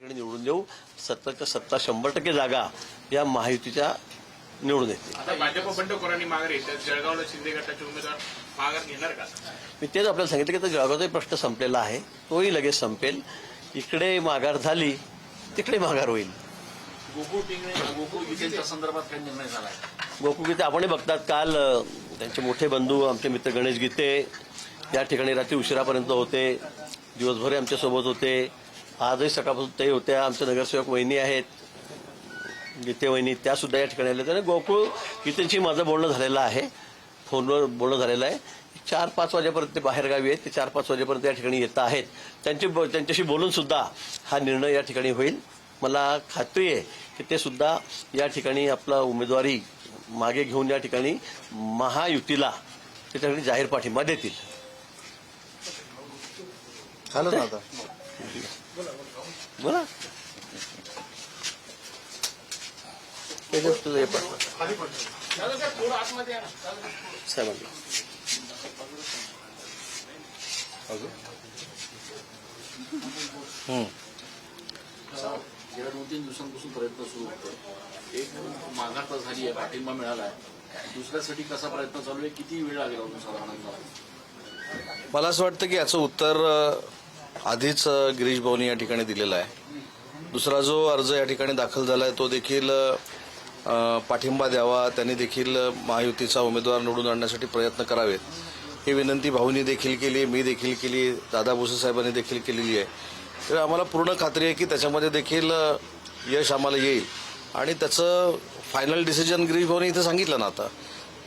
निवडून देऊ. सत्ताच्या 100% जागा या महायुतीच्या निवडून येतील. आता भाजप बंडखोरांनी माघार घेतली, जळगावला शिंदे गटाचे उमेदवार माघार घेणार का? मी तेच आपल्याला सांगितलं की आता जळगावचाही प्रश्न संपलेला आहे, तोही लगेच संपेल. इकडे माघार झाली तिकडे माघार होईल. गोकुळ गीतेच्या संदर्भात काही निर्णय झाला आहे? गोकुळ गीते आपणही बघतात. काल त्यांचे मोठे बंधू आमचे मित्र गणेश गीते या ठिकाणी रात्री उशिरापर्यंत होते, दिवसभर आमच्यासोबत होते. आजही सकाळपासून ते होत्या. आमचे नगरसेवक वहिनी आहेत गीते वहिनी, त्या सुद्धा या ठिकाणी आल्या. त्याने गोकुळ गीतेंशी माझं बोलणं झालेलं आहे, फोनवर बोलणं झालेलं आहे. 4-5 वाजेपर्यंत ते बाहेरगावी आहेत, ते 4-5 वाजेपर्यंत या ठिकाणी येत आहेत. त्यांच्याशी बोलून सुद्धा हा निर्णय या ठिकाणी होईल. मला खात्री आहे की ते सुद्धा या ठिकाणी आपला उमेदवारी मागे घेऊन या ठिकाणी महायुतीला त्याच्याकडे जाहीर पाठिंबा देतील. झालं ना आता बोला साहेबांना गेल्या 2-3 दिवसांपासून प्रयत्न सुरू होतो. एक माघार तर झाली आहे, पाठिंबा मिळाला आहे. दुसऱ्यासाठी कसा प्रयत्न चालू आहे, किती वेळ लागेल साधारणतः? मला असं वाटतं की याचं उत्तर आधीच गिरीश भाऊनी या ठिकाणी दिलेलं आहे. दुसरा जो अर्ज या ठिकाणी दाखल झाला आहे तो देखील पाठिंबा द्यावा, त्यांनी देखील महायुतीचा उमेदवार निवडून आणण्यासाठी प्रयत्न करावेत ही विनंती भाऊनी देखील केली, मी देखील केली, दादा भुसे साहेबांनी देखील केलेली आहे. तर आम्हाला पूर्ण खात्री आहे की त्याच्यामध्ये देखील यश आम्हाला येईल आणि त्याचं फायनल डिसिजन गिरीश भाऊनी इथं सांगितलं ना. आता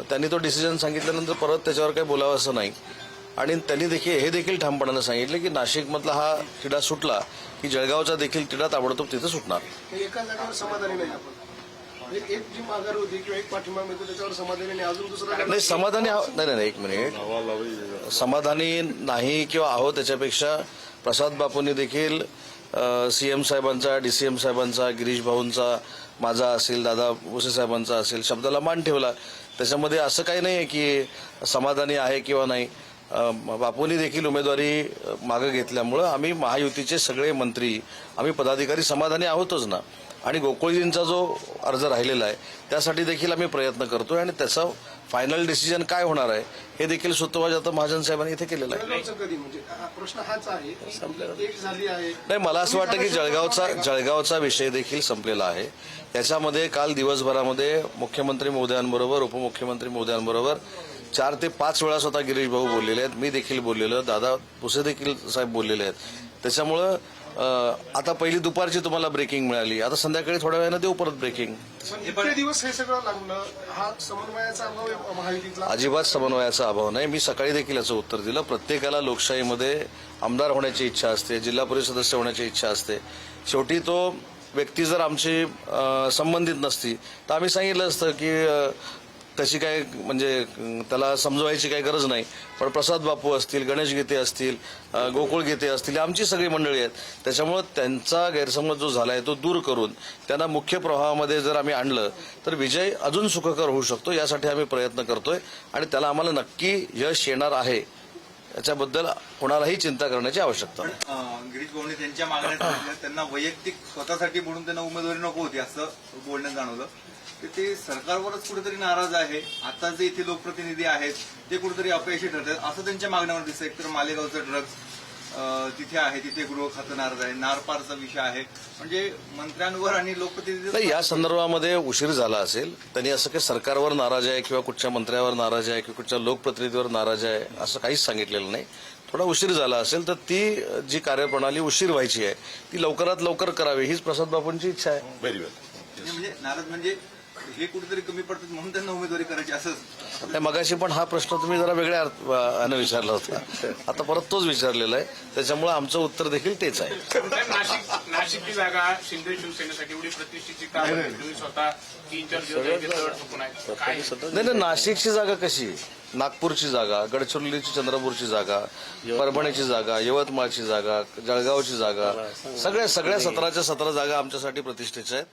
त्यांनी तो डिसिजन सांगितल्यानंतर परत त्याच्यावर काही बोलावं असं नाही. आणि त्यांनी देखील हे देखील ठामपणानं सांगितलं की नाशिकमधला हा तिढा सुटला की जळगावचा देखील तिढा ताबडतोब तिथं सुटणार. एका जागेवर समाधानी नाही आपण. एक जी माघार होती किंवा एक पाठिंबा मिळतो त्याच्यावर समाधानी नाही. अजून दुसरा नाही समाधानी नाही एक मिनिट, समाधानी नाही किंवा आहोत त्याच्यापेक्षा प्रसाद बापूंनी देखील सीएम साहेबांचा, डीसीएम साहेबांचा, गिरीश भाऊंचा, माझा असेल, दादा भुसे साहेबांचा असेल, शब्दाला मान ठेवला. त्याच्यामध्ये असं काही नाही आहे की समाधानी आहे किंवा नाही. बापूंनी देखील उमेदवारी मागं घेतल्यामुळं आम्ही महायुतीचे सगळे मंत्री, आम्ही पदाधिकारी समाधानी आहोतच ना. आणि गोकुळजींचा जो अर्ज राहिलेला आहे त्यासाठी देखील आम्ही प्रयत्न करतोय आणि त्याचा फायनल डिसिजन काय होणार आहे हे देखील सुतोवाच महाजन साहेबांनी इथे केलेलं आहे. प्रश्न हाच आहे, एक झाली आहे. नाही, मला असं वाटतं की जळगावचा विषय देखील संपलेला आहे. याच्यामध्ये काल दिवसभरामध्ये मुख्यमंत्री महोदयांबरोबर, उपमुख्यमंत्री महोदयांबरोबर 4 ते 5 वेळा स्वतः गिरीश भाऊ बोललेले आहेत, मी देखील बोललेलो, दादा भुसे देखील साहेब बोललेले आहेत. त्याच्यामुळं आता पहिली दुपारची तुम्हाला ब्रेकिंग मिळाली, आता संध्याकाळी थोड्या वेळानं देऊ परत ब्रेकिंग. इतके दिवस हे सगळं लागलं, हा समन्वयाचा अभाव आहे महायुतीतला? अजिबात समन्वयाचा अभाव नाही. मी सकाळी देखील याचं उत्तर दिलं. प्रत्येकाला लोकशाहीमध्ये आमदार होण्याची इच्छा असते, जिल्हा परिषद सदस्य होण्याची इच्छा असते. शेवटी तो व्यक्ती जर आमची संबंधित नसती तर आम्ही सांगितलं असतं की तशी काय म्हणजे त्याला समजवायची काही गरज नाही. पण प्रसाद बापू असतील, गणेश गीते असतील, गोकुळ गीते असतील, आमची सगळी मंडळी आहेत. त्याच्यामुळे त्यांचा गैरसमज जो झाला आहे तो दूर करून त्यांना मुख्य प्रवाहामध्ये जर आम्ही आणलं तर विजय अजून सुखकर होऊ शकतो. यासाठी आम्ही प्रयत्न करतोय आणि त्याला आम्हाला नक्की यश येणार आहे. याच्याबद्दल कोणालाही चिंता करण्याची आवश्यकता नाही. गिरीश भाऊंनी त्यांच्या मागण्या त्यांना वैयक्तिक स्वतःसाठी म्हणून त्यांना उमेदवारी नको होती असं बोलण्यात जाणवलं. ते सरकारवरच कुठेतरी नाराज आहे. आता जे इथे लोकप्रतिनिधी आहेत ते कुठेतरी अपयशी ठरतात असं त्यांच्या मागण्यावर दिसतं. एकतर मालेगावचं ड्रग्ज तिथे आहे, तिथे गृह खातं नाराज आहे, नारपारचा विषय आहे. म्हणजे मंत्र्यांवर आणि लोकप्रतिनिधी या संदर्भामध्ये उशीर झाला असेल. त्यांनी असं काही सरकारवर नाराज आहे किंवा कुठच्या मंत्र्यावर नाराज आहे किंवा कुठच्या लोकप्रतिनिधीवर नाराज आहे असं काहीच सांगितलेलं नाही. थोडा उशीर झाला असेल तर ती जी कार्यप्रणाली उशीर व्हायची आहे ती लवकरात लवकर करावी हीच प्रसाद बापूंची इच्छा आहे. म्हणजे नाराज म्हणजे हे कुठेतरी कमी पडतात म्हणून त्यांना उमेदवारी करायची असं. मगाशी पण हा प्रश्न तुम्ही जरा वेगळ्या अर्थानं विचारला होता, आता परत तोच विचारलेला आहे. त्याच्यामुळे आमचं उत्तर देखील तेच आहे. नाशिकची जागा शिंदे शिवसेनेसाठी एवढी प्रतिष्ठेची का? तुम्ही स्वतः 3-4 दिवस नाही, नाशिकची जागा कशी, नागपूरची जागा, गडचिरोलीची, चंद्रपूरची जागा, परभणीची जागा, यवतमाळची जागा, जळगावची जागा, सगळ्या 17च्या 17 जागा आमच्यासाठी प्रतिष्ठेच्या आहेत.